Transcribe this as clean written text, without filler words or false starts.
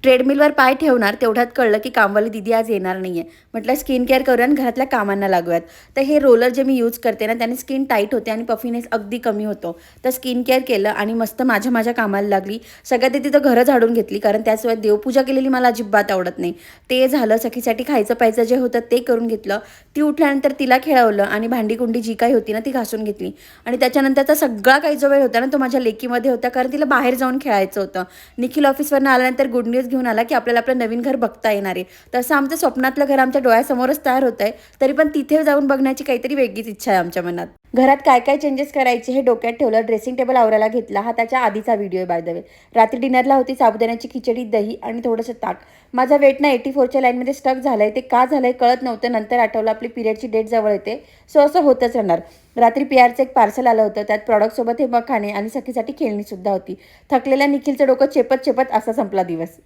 ट्रेडमिलवर पाय ठेवणार तेवढ्यात कळलं की कामवाली दीदी आज येणार नाहीये. म्हटलं स्किन केअर करूया आणि घरातल्या कामांना लागूयात. तर हे रोलर जे मी यूज करते ना त्याने स्किन टाईट होते आणि पफिनेस अगदी कमी होतो. तर स्किन केअर केलं आणि मस्त माझ्या कामाला लागली. सगळ्यात आधी तिथं घरं झाडून घेतली, कारण त्याशिवाय देवपूजा केलेली मला अजिबात आवडत नाही. ते झालं. सखीसाठी खायचं प्यायचं जे होतं ते करून घेतलं. ती उठल्यानंतर तिला खेळवलं आणि भांडी-कुंडी जी काही होती ना ती घासून घेतली. आणि त्याच्यानंतरचा सगळा काही जो वेळ होता ना तो माझ्या लेकीमध्ये होता, कारण तिला बाहेर जाऊन खेळायचं होतं. निखिल ऑफिसवरनं आल्यानंतर गुड न्यूज घेऊन आला की आपल्याला आपलं नवीन घर बघता येणार आहे. तसं आमचं स्वप्नातलं घर आमच्या डोळ्यासमोरच तयार होत आहे. तरी पण तिथे जाऊन बघण्याची काहीतरी वेगळीच इच्छा आहे आमच्या मनात. घरात काय काय चेंजेस करायचे हे डोक्यात ठेवलं. ड्रेसिंग टेबल आवरायला घेतला. हा त्याच्या आधीचा व्हिडिओ आहे बाय द वे. रात्री डिनरला होती साबुदाण्याची खिचडी, दही आणि थोडंसं ताक. माझा वेट ना 84च्या लाईनमध्ये स्टक झालंय. ते का झालंय कळत नव्हतं. नंतर आठवलं आपली पिरियडची डेट जवळ येते, सो असं होतच राहणार. रात्री पीआरचं एक पार्सल आलं होतं. त्यात प्रॉडक्टसोबत हे मखाणे आणि सखीसाठी खेळणीसुद्धा होती. थकलेल्या निखिलचं डोकं चेपत चेपत असा संपला दिवस.